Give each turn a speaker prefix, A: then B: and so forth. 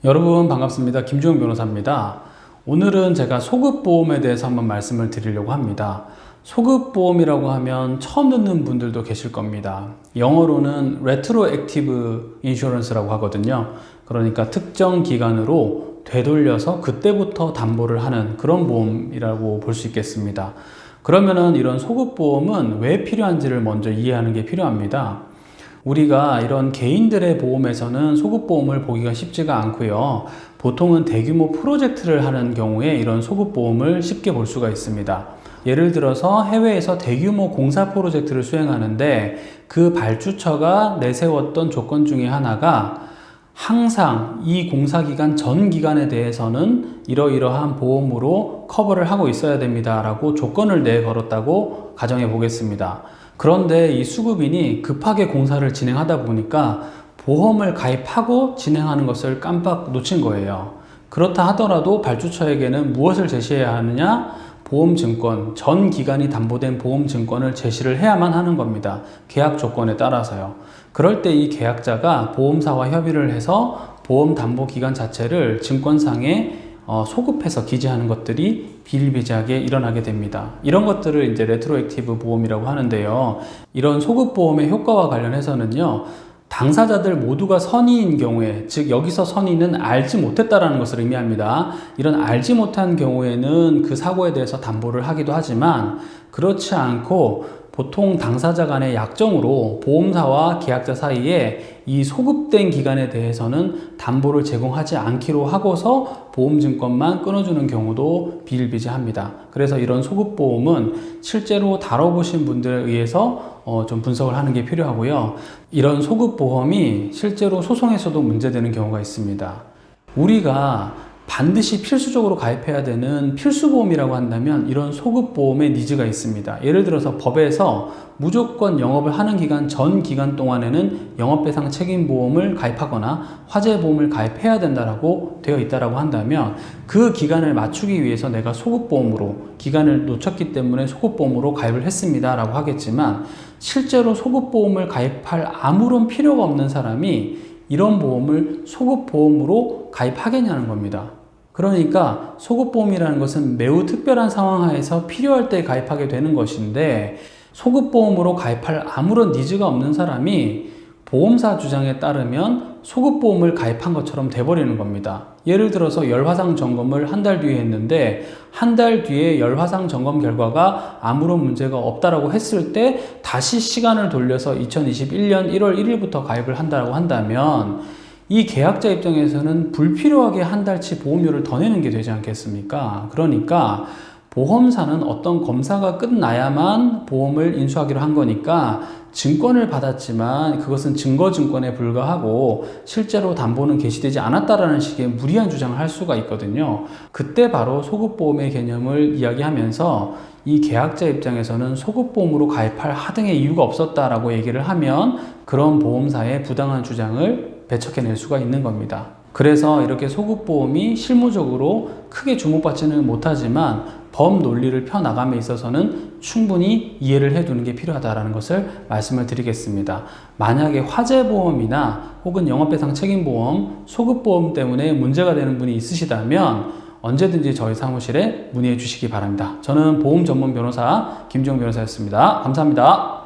A: 여러분 반갑습니다. 김주영 변호사입니다. 오늘은 제가 소급보험에 대해서 한번 말씀을 드리려고 합니다. 소급보험이라고 하면 처음 듣는 분들도 계실 겁니다. 영어로는 Retroactive Insurance라고 하거든요. 그러니까 특정 기간으로 되돌려서 그때부터 담보를 하는 그런 보험이라고 볼 수 있겠습니다. 그러면은 이런 소급보험은 왜 필요한지를 먼저 이해하는 게 필요합니다. 우리가 이런 개인들의 보험에서는 소급보험을 보기가 쉽지가 않고요. 보통은 대규모 프로젝트를 하는 경우에 이런 소급보험을 쉽게 볼 수가 있습니다. 예를 들어서 해외에서 대규모 공사 프로젝트를 수행하는데 그 발주처가 내세웠던 조건 중에 하나가 항상 이 공사기간 전 기간에 대해서는 이러이러한 보험으로 커버를 하고 있어야 됩니다 라고 조건을 내걸었다고 가정해 보겠습니다. 그런데 이 수급인이 급하게 공사를 진행하다 보니까 보험을 가입하고 진행하는 것을 깜빡 놓친 거예요. 그렇다 하더라도 발주처에게는 무엇을 제시해야 하느냐? 보험증권, 전 기간이 담보된 보험증권을 제시를 해야만 하는 겁니다. 계약 조건에 따라서요. 그럴 때 이 계약자가 보험사와 협의를 해서 보험 담보 기간 자체를 증권상에 소급해서 기재하는 것들이 비일비재하게 일어나게 됩니다. 이런 것들을 이제 레트로액티브 보험이라고 하는데요. 이런 소급 보험의 효과와 관련해서는요. 당사자들 모두가 선의인 경우에, 즉 여기서 선의는 알지 못했다라는 것을 의미합니다. 이런 알지 못한 경우에는 그 사고에 대해서 담보를 하기도 하지만 그렇지 않고 보통 당사자 간의 약정으로 보험사와 계약자 사이에 이 소급된 기간에 대해서는 담보를 제공하지 않기로 하고서 보험증권만 끊어주는 경우도 비일비재합니다. 그래서 이런 소급보험은 실제로 다뤄보신 분들에 의해서 좀 분석을 하는 게 필요하고요. 이런 소급보험이 실제로 소송에서도 문제되는 경우가 있습니다. 우리가 반드시 필수적으로 가입해야 되는 필수보험이라고 한다면 이런 소급보험의 니즈가 있습니다. 예를 들어서 법에서 무조건 영업을 하는 기간 전 기간 동안에는 영업배상 책임보험을 가입하거나 화재보험을 가입해야 된다라고 되어 있다라고 한다면 그 기간을 맞추기 위해서 내가 소급보험으로 기간을 놓쳤기 때문에 소급보험으로 가입을 했습니다 라고 하겠지만 실제로 소급보험을 가입할 아무런 필요가 없는 사람이 이런 보험을 소급보험으로 가입하겠냐는 겁니다. 그러니까 소급보험이라는 것은 매우 특별한 상황 하에서 필요할 때 가입하게 되는 것인데 소급보험으로 가입할 아무런 니즈가 없는 사람이 보험사 주장에 따르면 소급보험을 가입한 것처럼 돼버리는 겁니다. 예를 들어서 열화상 점검을 한 달 뒤에 했는데 한 달 뒤에 열화상 점검 결과가 아무런 문제가 없다라고 했을 때 다시 시간을 돌려서 2021년 1월 1일부터 가입을 한다고 한다면 이 계약자 입장에서는 불필요하게 한 달치 보험료를 더 내는 게 되지 않겠습니까? 그러니까 보험사는 어떤 검사가 끝나야만 보험을 인수하기로 한 거니까 증권을 받았지만 그것은 증거증권에 불과하고 실제로 담보는 개시되지 않았다라는 식의 무리한 주장을 할 수가 있거든요. 그때 바로 소급보험의 개념을 이야기하면서 이 계약자 입장에서는 소급보험으로 가입할 하등의 이유가 없었다라고 얘기를 하면 그런 보험사의 부당한 주장을 배척해낼 수가 있는 겁니다. 그래서 이렇게 소급보험이 실무적으로 크게 주목받지는 못하지만 법 논리를 펴나감에 있어서는 충분히 이해를 해두는 게 필요하다는 것을 말씀을 드리겠습니다. 만약에 화재보험이나 혹은 영업배상 책임보험, 소급보험 때문에 문제가 되는 분이 있으시다면 언제든지 저희 사무실에 문의해 주시기 바랍니다. 저는 보험 전문 변호사 김주영 변호사였습니다. 감사합니다.